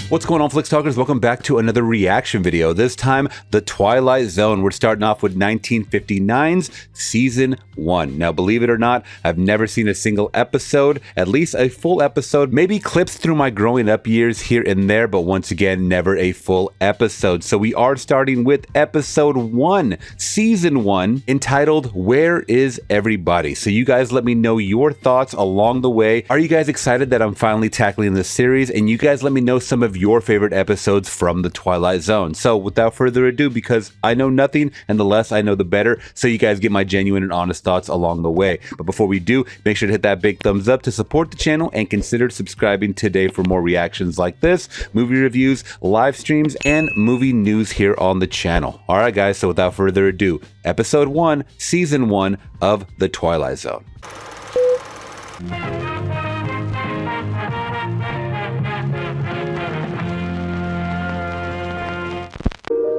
What's going on, Flix Talkers? Welcome back to another reaction video. This time, The Twilight Zone. We're starting off with 1959's Season 1. Now, believe it or not, I've never seen a single episode, at least a full episode, maybe clips through my growing up years here and there, but once again, never a full episode. So we are starting with Episode 1, Season 1, entitled, Where is Everybody? So you guys let me know your thoughts along the way. Are you guys excited that I'm finally tackling this series? And you guys let me know some of your favorite episodes from the Twilight Zone. So without further ado, because I know nothing and the less I know the better, so you guys get my genuine and honest thoughts along the way. But before we do, make sure to hit that big thumbs up to support the channel and consider subscribing today for more reactions like this, movie reviews, live streams, and movie news here on the channel. Alright guys, so without further ado, Episode 1, Season 1 of The Twilight Zone.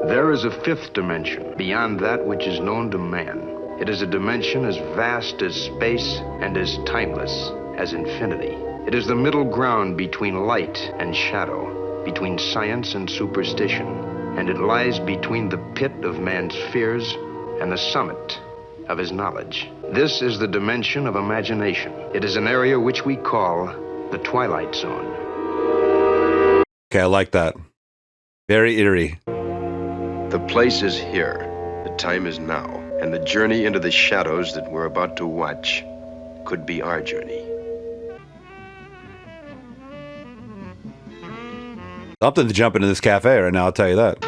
There is a fifth dimension, beyond that which is known to man. It is a dimension as vast as space and as timeless as infinity. It is the middle ground between light and shadow, between science and superstition, and it lies between the pit of man's fears and the summit of his knowledge. This is the dimension of imagination. It is an area which we call the Twilight Zone. Okay, I like that. Very eerie. The place is here, the time is now, and the journey into the shadows that we're about to watch could be our journey. Something to jump into this cafe right now, I'll tell you that.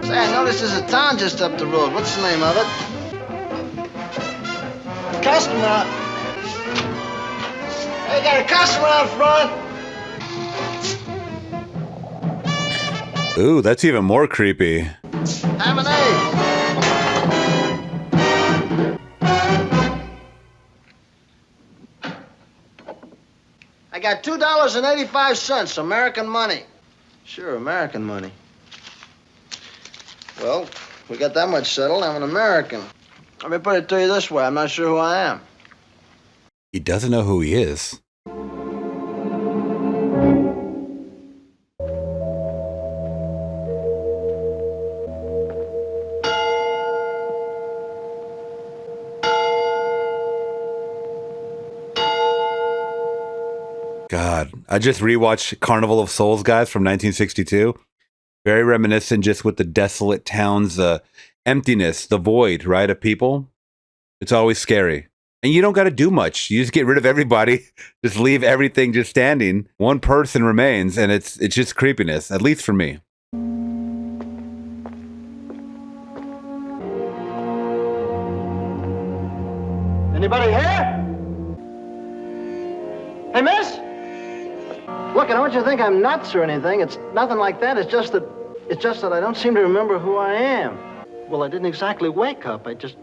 Say, I noticed there's a town just up the road. What's the name of it? Customer. Hey, got a customer out front. Ooh, that's even more creepy. Have an egg. I got $2.85, American money. Sure, American money. Well, we got that much settled. I'm an American. Let me put it to you this way. I'm not sure who I am. He doesn't know who he is. God, I just rewatched Carnival of Souls, guys, from 1962. Very reminiscent, just with the desolate towns, the emptiness, the void, right, of people. It's always scary. And you don't got to do much. You just get rid of everybody. Just leave everything just standing. One person remains, and it's just creepiness, at least for me. Anybody here? Hey, miss? Look, I don't want you to think I'm nuts or anything. It's nothing like that. It's just that I don't seem to remember who I am. Well, I didn't exactly wake up. I just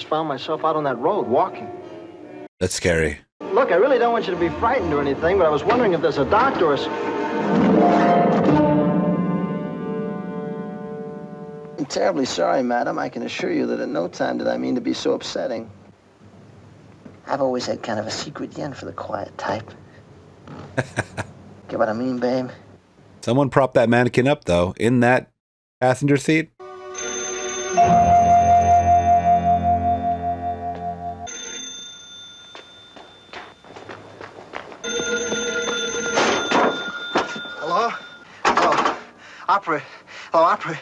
found myself out on that road walking. That's scary. Look, I really don't want you to be frightened or anything, but I was wondering if there's a doctor or I'm terribly sorry, madam. I can assure you that at no time did I mean to be so upsetting. I've always had kind of a secret yen for the quiet type. Get what I mean, babe? Someone propped that mannequin up, though, in that passenger seat. Hello? Hello? Operator. Hello, operator.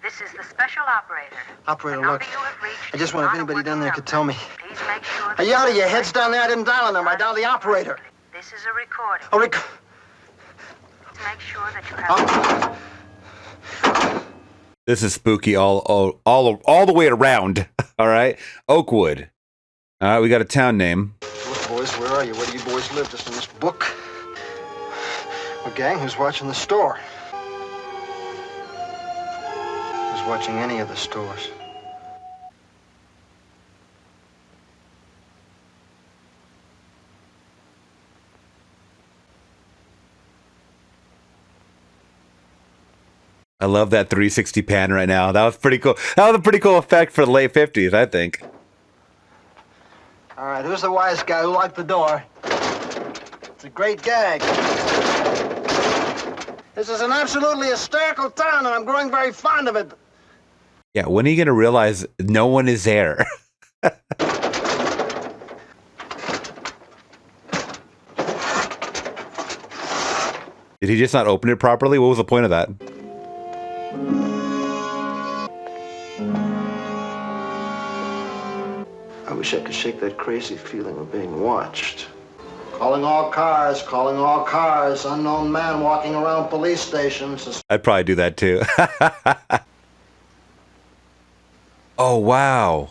This is the special operator. Operator, The look. number you have reached I just is wonder if not a anybody down there could working tell me. number. Please make sure Are you out of your heads down there? I didn't dial a number. I dialed the operator. This is a recording. Oh, Please make sure that you have... This is spooky all the way around. All right, Oakwood. All right, we got a town name. Look, boys, where are you? Where do you boys live? Just in this book? Well, gang, who's watching the store? Who's watching any of the stores? I love that 360 pan right now. That was pretty cool. That was a pretty cool effect for the late 50s, I think. All right, who's the wise guy who locked the door? It's a great gag. This is an absolutely hysterical town, and I'm growing very fond of it. Yeah, when are you going to realize no one is there? Did he just not open it properly? What was the point of that? I wish I could shake that crazy feeling of being watched. Calling all cars, calling all cars. Unknown man walking around police stations. I'd probably do that too. Oh, wow.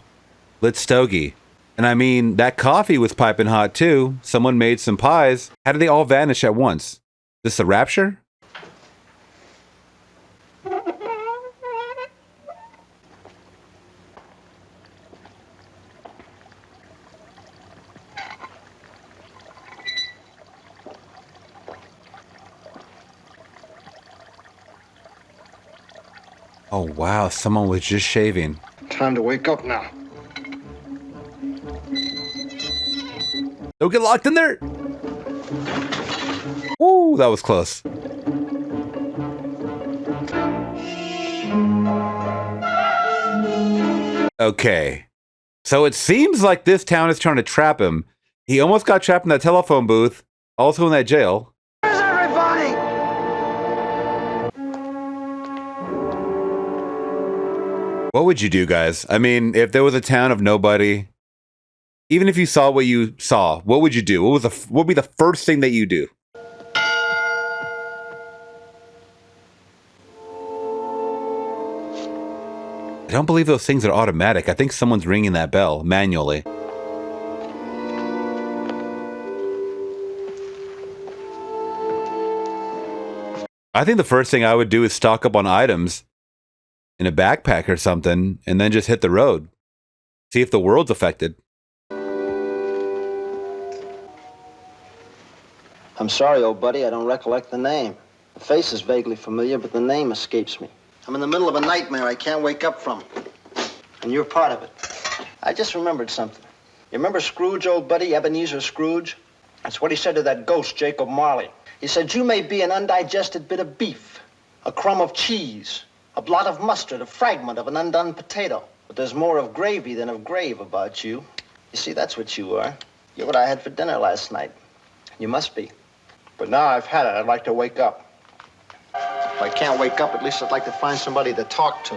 Lit stogie. And I mean, that coffee was piping hot too. Someone made some pies. How did they all vanish at once? This the rapture? Oh, wow. Someone was just shaving. Time to wake up now. Don't get locked in there. Ooh, that was close. Okay. So it seems like this town is trying to trap him. He almost got trapped in that telephone booth, also in that jail. Where's everybody? What would you do, guys? I mean, if there was a town of nobody, even if you saw what you saw, what would you do? What would be the first thing that you do? I don't believe those things are automatic. I think someone's ringing that bell manually. I think the first thing I would do is stock up on items in a backpack or something, and then just hit the road. See if the world's affected. I'm sorry, old buddy, I don't recollect the name. The face is vaguely familiar, but the name escapes me. I'm in the middle of a nightmare I can't wake up from. And you're part of it. I just remembered something. You remember Scrooge, old buddy, Ebenezer Scrooge? That's what he said to that ghost, Jacob Marley. He said, you may be an undigested bit of beef, a crumb of cheese, a blot of mustard, a fragment of an undone potato. But there's more of gravy than of grave about you. You see, that's what you are. You're what I had for dinner last night. You must be. But now I've had it, I'd like to wake up. If I can't wake up, at least I'd like to find somebody to talk to.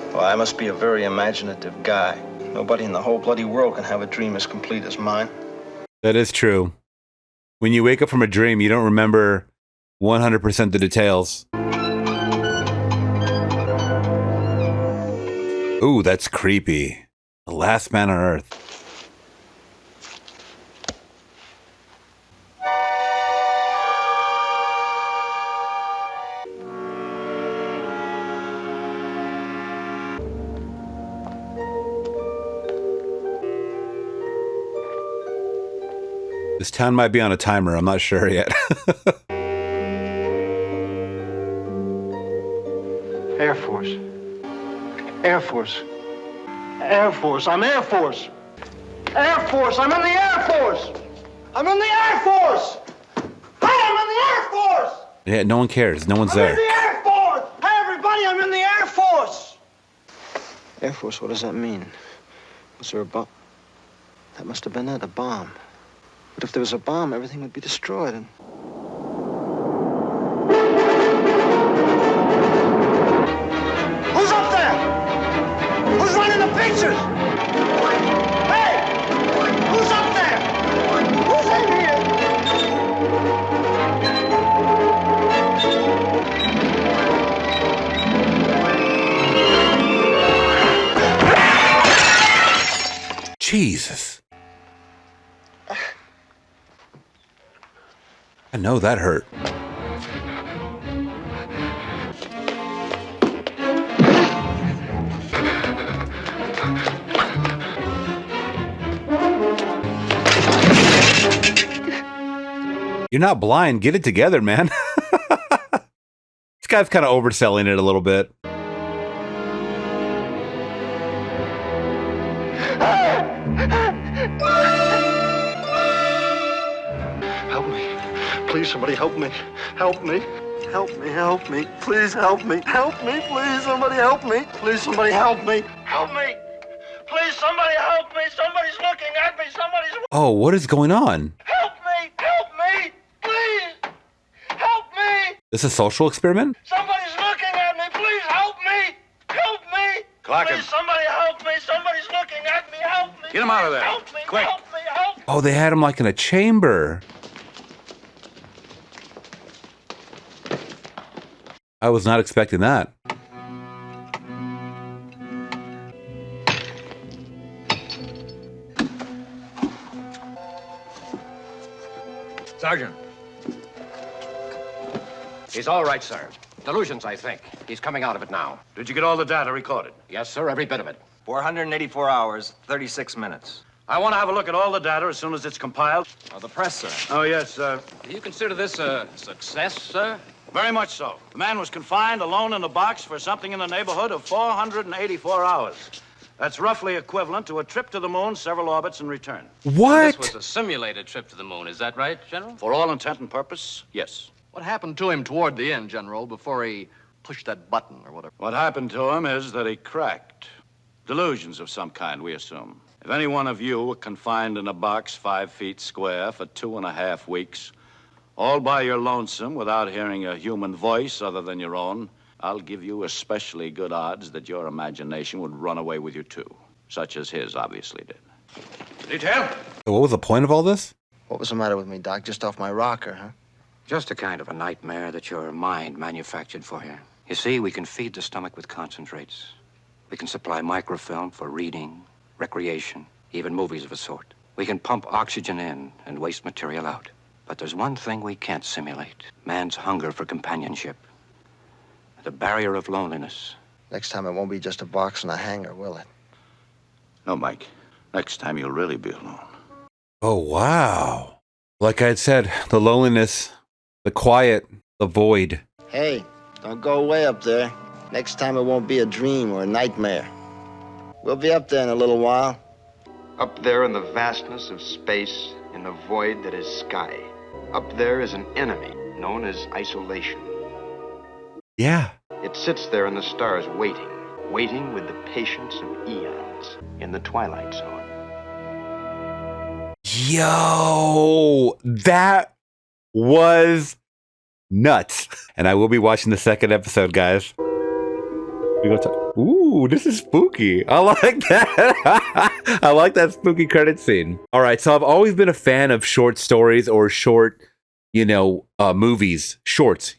Well, I must be a very imaginative guy. Nobody in the whole bloody world can have a dream as complete as mine. That is true. When you wake up from a dream, you don't remember 100% the details. Ooh, that's creepy. The last man on Earth. This town might be on a timer. I'm not sure yet. Air Force. Air Force. Air Force. I'm Air Force. Air Force. I'm in the Air Force. I'm in the Air Force. Hey, I'm in the Air Force. Yeah, no one cares. No one's I'm there. in the Air Force. Hey, everybody, I'm in the Air Force. Air Force, what does that mean? Was there a bomb? That must have been it, a bomb. But if there was a bomb, everything would be destroyed and... Who's up there? Who's running the pictures? Hey! Who's up there? Who's in here? Jesus. I know that hurt. You're not blind. Get it together, man. This guy's kind of overselling it a little bit. Help me. Please, somebody help me. Help me. Help me, help me. Please help me. Help me, please. Somebody help me. Please, somebody help me. Help me. Please, somebody help me. Somebody's looking at me. Somebody's... Oh, what is going on? Help me. Help me. Please. Help me. This is a social experiment? Somebody's looking at me. Please help me. Help me. Clock him. Please, somebody help me. Somebody's looking at me. Help me. Get him out of there. Help me. Quick. Help me. Help me. Oh, they had him like in a chamber. I was not expecting that. Sergeant. He's all right, sir. Delusions, I think. He's coming out of it now. Did you get all the data recorded? Yes, sir, every bit of it. 484 hours, 36 minutes. I want to have a look at all the data as soon as it's compiled. The press, sir. Oh, yes, Do you consider this a success, sir? very much so. The man was confined alone in a box for something in the neighborhood of 484 hours. That's roughly equivalent to a trip to the moon, several orbits, and return. What? This was a simulated trip to the moon, is that right, General? For all intent and purpose, yes. What happened to him toward the end, General, before he pushed that button or whatever? What happened to him is that he cracked. Delusions of some kind, we assume. If any one of you were confined in a box 5 feet square for 2.5 weeks, all by your lonesome without hearing a human voice other than your own, I'll give you especially good odds that your imagination would run away with you too, such as his obviously did. Detail? What was the point of all this? What was the matter with me, Doc? Just off my rocker, huh? Just a kind of a nightmare that your mind manufactured for you. You see, we can feed the stomach with concentrates. We can supply microfilm for reading, recreation, even movies of a sort. We can pump oxygen in and waste material out. But there's one thing we can't simulate. Man's hunger for companionship. The barrier of loneliness. Next time it won't be just a box and a hanger, will it? No, Mike. Next time you'll really be alone. Oh, wow. Like I had said, the loneliness, the quiet, the void. Hey, don't go away up there. Next time it won't be a dream or a nightmare. We'll be up there in a little while. Up there in the vastness of space, in the void that is sky. Up there is an enemy known as isolation. Yeah. It sits there in the stars waiting, waiting with the patience of eons in the Twilight Zone. Yo, that was nuts. And I will be watching the second episode, guys. We go talk. Ooh, this is spooky. I like that. I like that spooky credit scene. All right, so I've always been a fan of short stories or short, movies, shorts,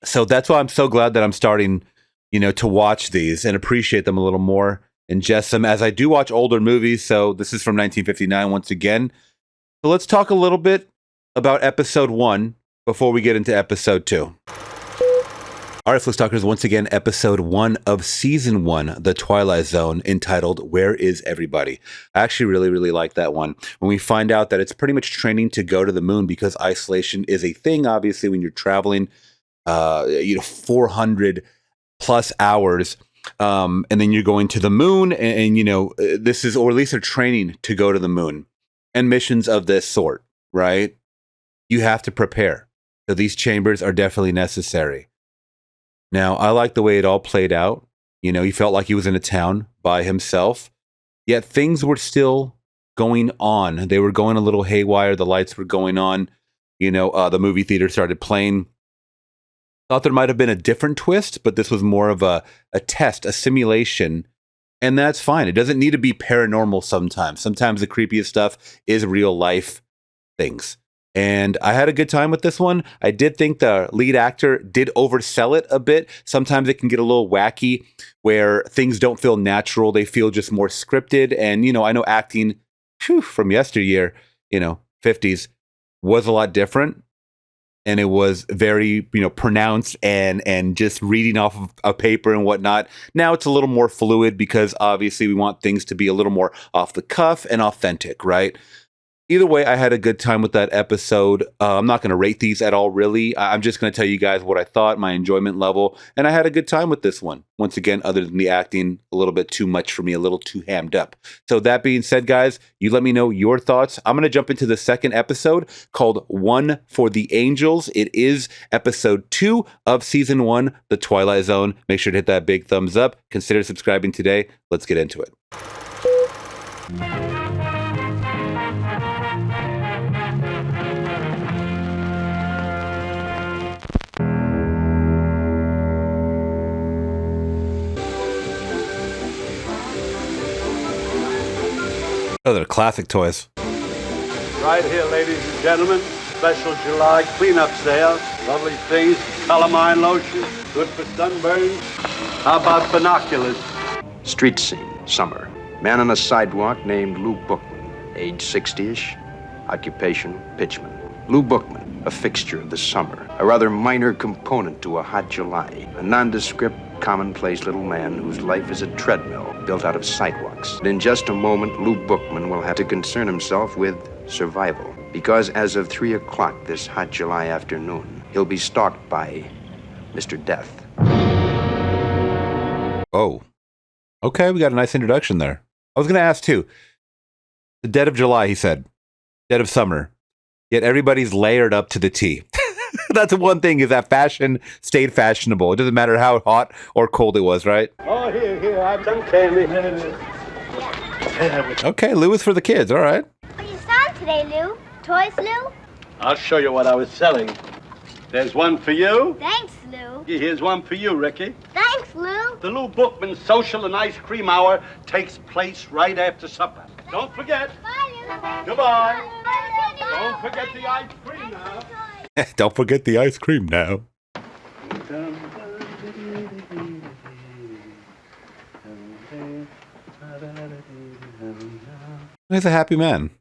So that's why I'm so glad that I'm starting, to watch these and appreciate them a little more, ingest them, as I do watch older movies. So this is from 1959 once again. So let's talk a little bit about episode 1 before we get into episode 2. All right, Flix Talkers, once again, episode 1 of season 1, The Twilight Zone, entitled Where Is Everybody? I actually really, really like that one. When we find out that it's pretty much training to go to the moon because isolation is a thing, obviously, when you're traveling, 400 plus hours, and then you're going to the moon, and this is, or at least they're training to go to the moon, and missions of this sort, right? You have to prepare. So these chambers are definitely necessary. Now, I like the way it all played out. He felt like he was in a town by himself, yet things were still going on. They were going a little haywire. The lights were going on. The movie theater started playing. Thought there might have been a different twist, but this was more of a test, a simulation, and that's fine. It doesn't need to be paranormal sometimes. Sometimes the creepiest stuff is real life things. And I had a good time with this one. I did think the lead actor did oversell it a bit. Sometimes it can get a little wacky where things don't feel natural. They feel just more scripted. And, I know acting from yesteryear, 50s, was a lot different. And it was very, pronounced and just reading off of a paper and whatnot. Now it's a little more fluid because obviously we want things to be a little more off the cuff and authentic, right? Either way, I had a good time with that episode. I'm not going to rate these at all, really. I'm just going to tell you guys what I thought, my enjoyment level, and I had a good time with this one. Once again, other than the acting, a little bit too much for me, a little too hammed up. So that being said, guys, you let me know your thoughts. I'm going to jump into the second episode called One for the Angels. It is episode 2 of season 1, The Twilight Zone. Make sure to hit that big thumbs up. Consider subscribing today. Let's get into it. Oh, they're classic toys. Right here, ladies and gentlemen, special July cleanup sale. Lovely things, calamine lotion, good for sunburns. How about binoculars? Street scene, summer. Man on a sidewalk named Lou Bookman, age 60-ish. Occupation, pitchman. Lou Bookman, a fixture of the summer. A rather minor component to a hot July. A nondescript, commonplace little man whose life is a treadmill built out of sidewalks. And in just a moment, Lou Bookman will have to concern himself with survival. Because as of 3 o'clock this hot July afternoon, he'll be stalked by Mr. Death. Oh, okay. We got a nice introduction there. I was going to ask too. The dead of July, he said. Dead of summer. Yet everybody's layered up to the T. That's the one thing, is that fashion stayed fashionable. It doesn't matter how hot or cold it was, right? Oh, here, have some candy. Okay, Lou is for the kids. All right. What are you selling today, Lou? Toys, Lou? I'll show you what I was selling. There's one for you. Thanks, Lou. Here's one for you, Ricky. Thanks, Lou. The Lou Bookman Social and Ice Cream Hour takes place right after supper. Don't forget. Bye, Lou. Goodbye. Bye, Lou. Don't forget the ice cream now. Don't forget the ice cream now. He's a happy man.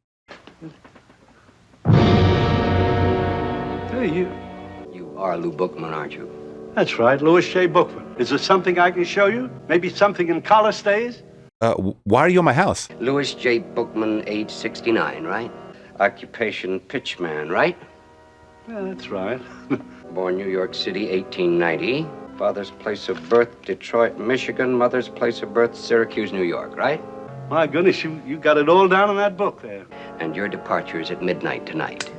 Hey, you. You are Lou Bookman, aren't you? That's right, Louis J. Bookman. Is there something I can show you? Maybe something in collar stays? Why are you at my house? Louis J. Bookman, age 69, right? Occupation, pitchman, right? Yeah, that's right. Born New York City, 1890. Father's place of birth, Detroit, Michigan. Mother's place of birth, Syracuse, New York, right? My goodness, you got it all down in that book there. And your departure is at midnight tonight.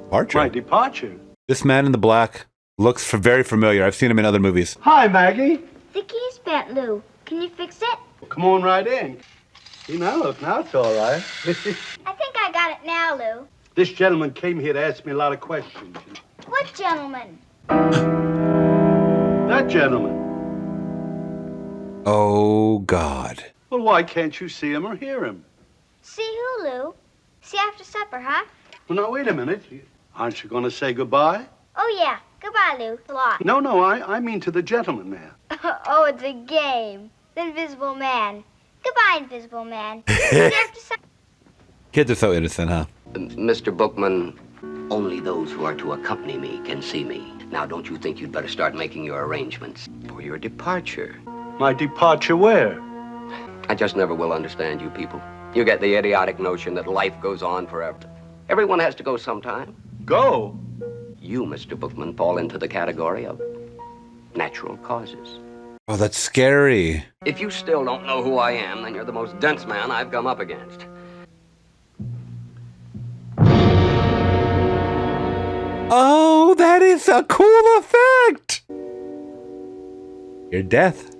Departure? My departure? This man in the black looks very familiar. I've seen him in other movies. Hi, Maggie. The key's bent, Lou. Can you fix it? Well, come on right in. See, now it's all right. I think I got it now, Lou. This gentleman came here to ask me a lot of questions. What gentleman? That gentleman. Oh, God. Well, why can't you see him or hear him? See who, Lou? See after supper, huh? Well, now, wait a minute. Aren't you going to say goodbye? Oh, yeah. Goodbye, Lou. So long. No, I mean to the gentleman, man. Oh, it's a game. The Invisible Man. Goodbye, Invisible Man. See after supper. Kids are so innocent, huh? Mr. Bookman, only those who are to accompany me can see me. Now, don't you think you'd better start making your arrangements for your departure? My departure where? I just never will understand you people. You get the idiotic notion that life goes on forever. Everyone has to go sometime. Go? You, Mr. Bookman, fall into the category of natural causes. Oh, that's scary. If you still don't know who I am, then you're the most dense man I've come up against. Oh, that is a cool effect. Your death.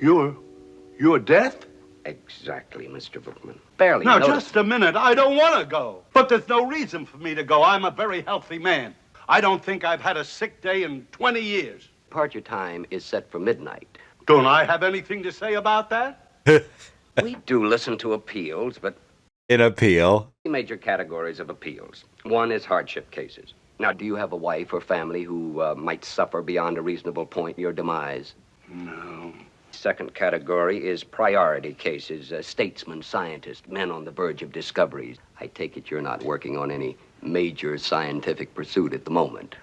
Your death? Exactly, Mr. Bookman. Barely Now, noticed. just a minute. I don't want to go. But there's no reason for me to go. I'm a very healthy man. I don't think I've had a sick day in 20 years. Departure time is set for midnight. Don't I have anything to say about that? We do listen to appeals, but An appeal. major categories of appeals. One is hardship cases. Now, do you have a wife or family who might suffer beyond a reasonable point your demise? No. Second category is priority cases, statesmen, scientists, men on the verge of discoveries. I take it you're not working on any major scientific pursuit at the moment.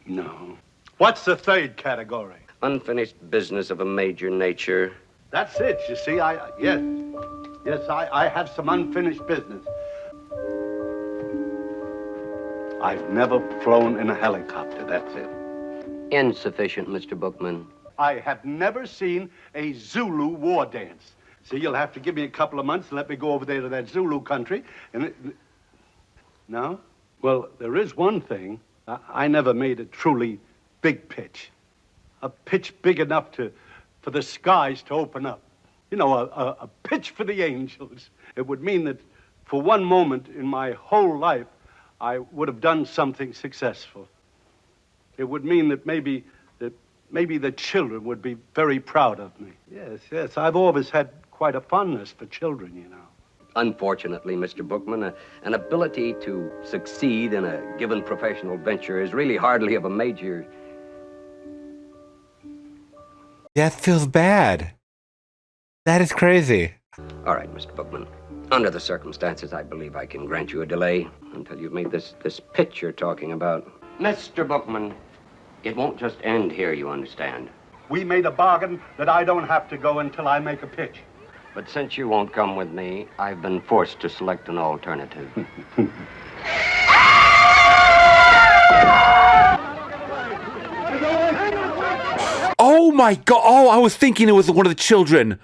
No. What's the third category? Unfinished business of a major nature. That's it, you see. Yes, I have some unfinished business. I've never flown in a helicopter, that's it. Insufficient, Mr. Bookman. I have never seen a Zulu war dance. See, you'll have to give me a couple of months and let me go over there to that Zulu country. No? Well, there is one thing. I never made a truly big pitch. A pitch big enough for the skies to open up. You know, a pitch for the angels. It would mean that for one moment in my whole life, I would have done something successful. It would mean that maybe the children would be very proud of me. Yes, I've always had quite a fondness for children, you know. Unfortunately, Mr. Bookman, an ability to succeed in a given professional venture is really hardly of a major... Death feels bad. That is crazy. All right, Mr. Bookman. Under the circumstances, I believe I can grant you a delay until you've made this pitch you're talking about. Mr. Bookman, it won't just end here, you understand. We made a bargain that I don't have to go until I make a pitch. But since you won't come with me, I've been forced to select an alternative. Oh my God. Oh, I was thinking it was one of the children.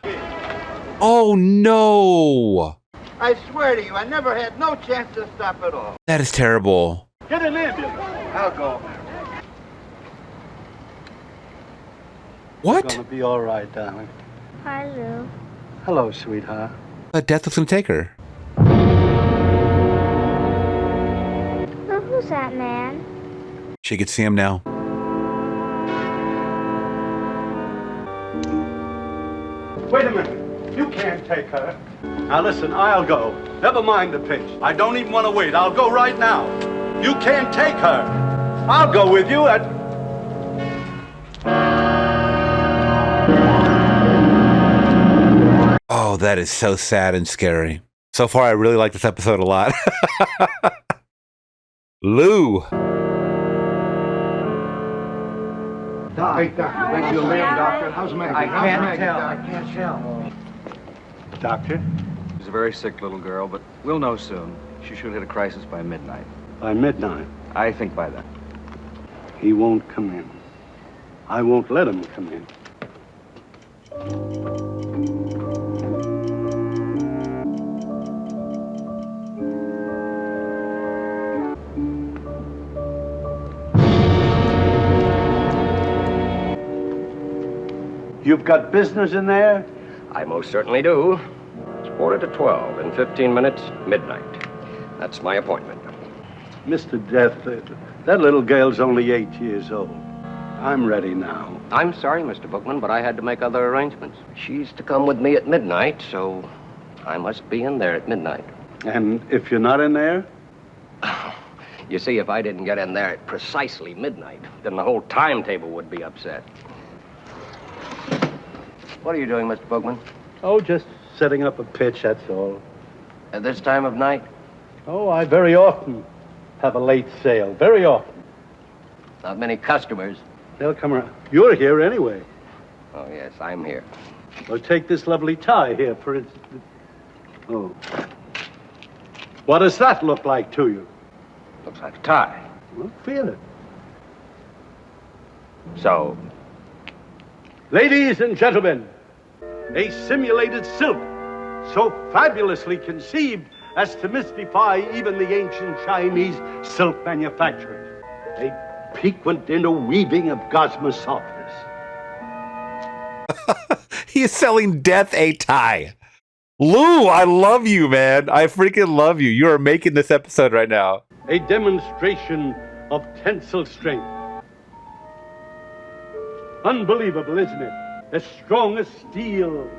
Oh no. I swear to you, I never had no chance to stop at all. That is terrible. Get an ambulance. I'll go. What? It's gonna be all right, darling. Hi, Lou. Hello, sweetheart. Death was gonna take her. Lou, who's that man? She could see him now. Wait a minute. You can't take her. Now listen, I'll go. Never mind the pitch. I don't even want to wait. I'll go right now. You can't take her. I'll go with you at... Oh, that is so sad and scary. So far, I really like this episode a lot. Lou. Hey, Doctor, think you'll live, Doctor? How's Maggie? I can't tell. Doctor? She's a very sick little girl, but we'll know soon. She should hit a crisis by midnight. By midnight. I think by then. He won't come in. I won't let him come in. You've got business in there? I most certainly do. It's 11:45. In 15 minutes, midnight. That's my appointment. Mr. Death, that little girl's only 8 years old. I'm ready now. I'm sorry, Mr. Bookman, but I had to make other arrangements. She's to come with me at midnight, so I must be in there at midnight. And if you're not in there? You see, if I didn't get in there at precisely midnight, then the whole timetable would be upset. What are you doing, Mr. Bookman? Oh, just setting up a pitch, that's all. At this time of night? Oh, I very often have a late sale. Very often. Not many customers. They'll come around. You're here anyway. Oh, yes, I'm here. Well, take this lovely tie here, for instance. Oh. What does that look like to you? Looks like a tie. Well, feel it. So? Ladies and gentlemen, a simulated silk so fabulously conceived as to mystify even the ancient Chinese silk manufacturers. A piquant interweaving of gossamer softness. He is selling Death a tie. Lou, I love you, man. I freaking love you. You are making this episode right now. A demonstration of tensile strength. Unbelievable, isn't it? As strong as steel,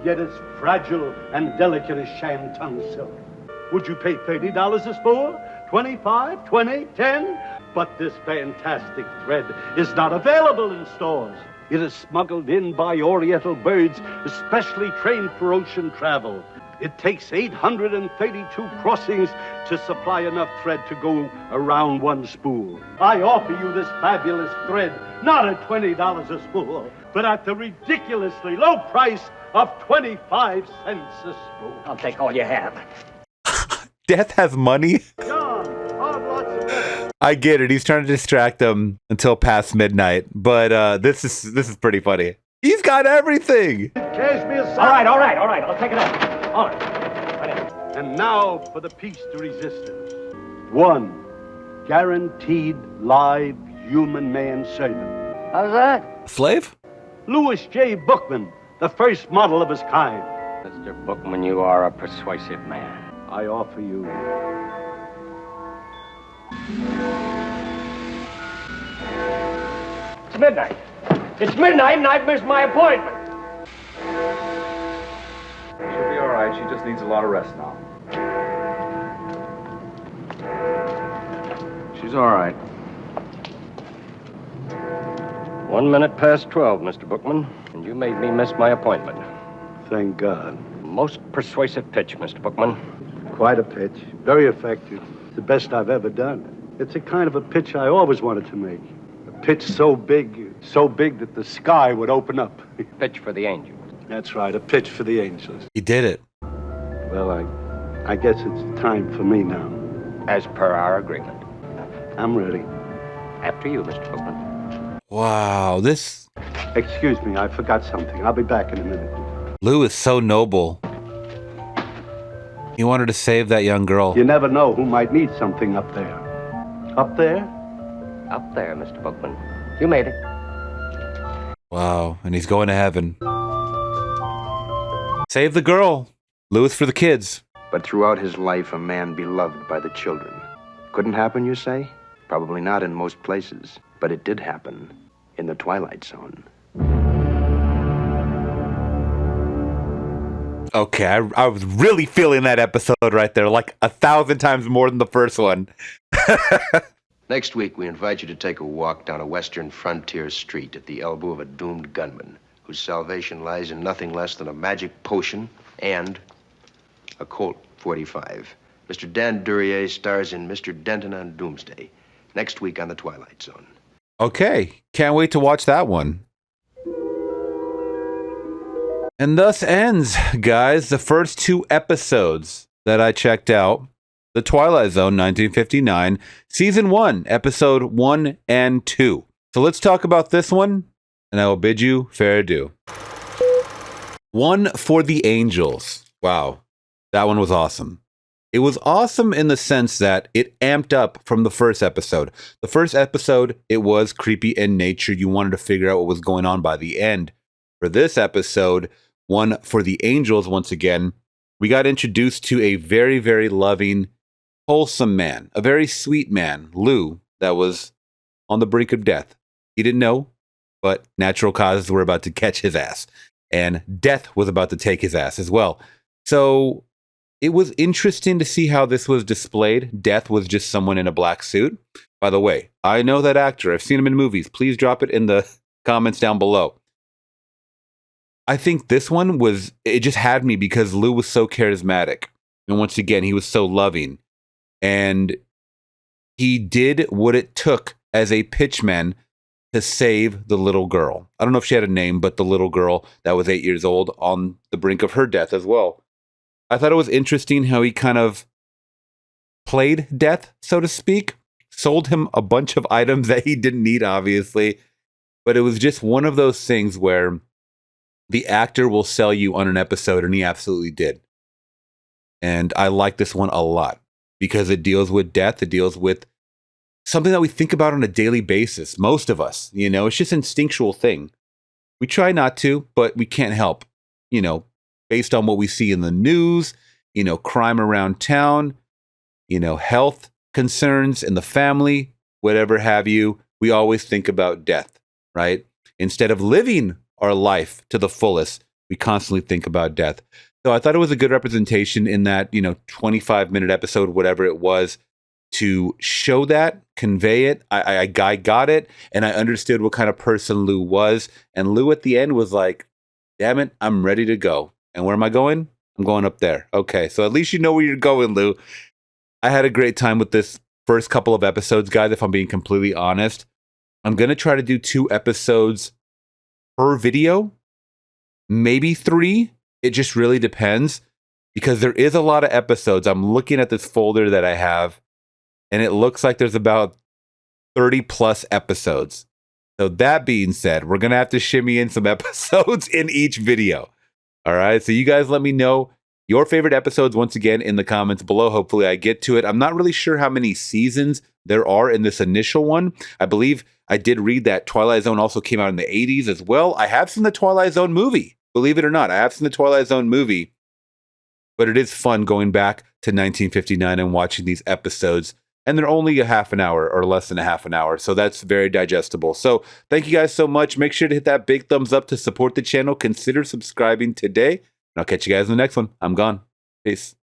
yet as fragile and delicate as Shantung silk. Would you pay $30 a spool? 25, 20, 10? But this fantastic thread is not available in stores. It is smuggled in by Oriental birds, especially trained for ocean travel. It takes 832 crossings to supply enough thread to go around one spool. I offer you this fabulous thread, not at $20 a spool, but at the ridiculously low price of 25 cents a spool. I'll take all you have. Death has money? John, lots of I get it. He's trying to distract them until past midnight, but this is pretty funny. He's got everything. Cashmere All right. I'll take it out. All right. And now for the piece de resistance. One guaranteed live human manservant. How's that? Slave? Louis J. Bookman, the first model of his kind. Mr. Bookman, you are a persuasive man. I offer you It's midnight. It's midnight and I've missed my appointment. She'll be all right. She just needs a lot of rest now. She's all right. 1 minute past 12, Mr. Bookman, and you made me miss my appointment. Thank God. Most persuasive pitch, Mr. Bookman. Quite a pitch. Very effective. The best I've ever done. It's a kind of a pitch I always wanted to make. A pitch so big that the sky would open up. Pitch for the Angels. That's right, a pitch for the Angels. He did it. Well, I guess it's time for me now. As per our agreement. I'm ready. After you, Mr. Bookman. Wow, this Excuse me, I forgot something. I'll be back in a minute. Lou is so noble. He wanted to save that young girl. You never know who might need something up there. Up there? Up there, Mr. Bookman. You made it. Wow, and he's going to heaven. Save the girl. Louis for the kids. But throughout his life, a man beloved by the children. Couldn't happen, you say? Probably not in most places. But it did happen in the Twilight Zone. Okay, I was really feeling that episode right there, like 1,000 times more than the first one. Next week, we invite you to take a walk down a western frontier street at the elbow of a doomed gunman whose salvation lies in nothing less than a magic potion and a Colt 45. Mr. Dan Duryea stars in Mr. Denton on Doomsday. Next week on the Twilight Zone. Okay, can't wait to watch that one. And thus ends, guys, the first 2 episodes that I checked out. The Twilight Zone 1959, Season 1, Episode 1 and 2. So let's talk about this one, and I will bid you fair adieu. One for the Angels. Wow, that one was awesome. It was awesome in the sense that it amped up from the first episode. The first episode, it was creepy in nature. You wanted to figure out what was going on by the end. For this episode, One for the Angels, once again, we got introduced to a very, very loving, wholesome man, a very sweet man, Lou, that was on the brink of death. He didn't know, but natural causes were about to catch his ass, and death was about to take his ass as well. So it was interesting to see how this was displayed. Death was just someone in a black suit. By the way, I know that actor. I've seen him in movies. Please drop it in the comments down below. I think this one it just had me because Lou was so charismatic. And once again, he was so loving. And he did what it took as a pitchman to save the little girl. I don't know if she had a name, but the little girl that was 8 years old on the brink of her death as well. I thought it was interesting how he kind of played death, so to speak. Sold him a bunch of items that he didn't need, obviously. But it was just one of those things where the actor will sell you on an episode, and he absolutely did. And I like this one a lot because it deals with death. It deals with something that we think about on a daily basis. Most of us, it's just an instinctual thing. We try not to, but we can't help, based on what we see in the news, crime around town, health concerns in the family, whatever have you. We always think about death, right? Instead of living our life to the fullest, we constantly think about death. So I thought it was a good representation in that, 25-minute episode, whatever it was, to show that, convey it. I got it, and I understood what kind of person Lou was. And Lou at the end was like, damn it, I'm ready to go. And where am I going? I'm going up there. Okay, so at least you know where you're going, Lou. I had a great time with this first couple of episodes, guys, if I'm being completely honest. I'm going to try to do 2 episodes per video, maybe 3. It just really depends because there is a lot of episodes. I'm looking at this folder that I have, and it looks like there's about 30 plus episodes. So that being said, we're going to have to shimmy in some episodes in each video. All right. So you guys let me know your favorite episodes once again in the comments below. Hopefully I get to it. I'm not really sure how many seasons there are in this initial one. I believe I did read that Twilight Zone also came out in the 80s as well. I have seen the Twilight Zone movie. Believe it or not, I have seen the Twilight Zone movie. But it is fun going back to 1959 and watching these episodes. And they're only a half an hour or less than a half an hour. So that's very digestible. So thank you guys so much. Make sure to hit that big thumbs up to support the channel. Consider subscribing today. And I'll catch you guys in the next one. I'm gone. Peace.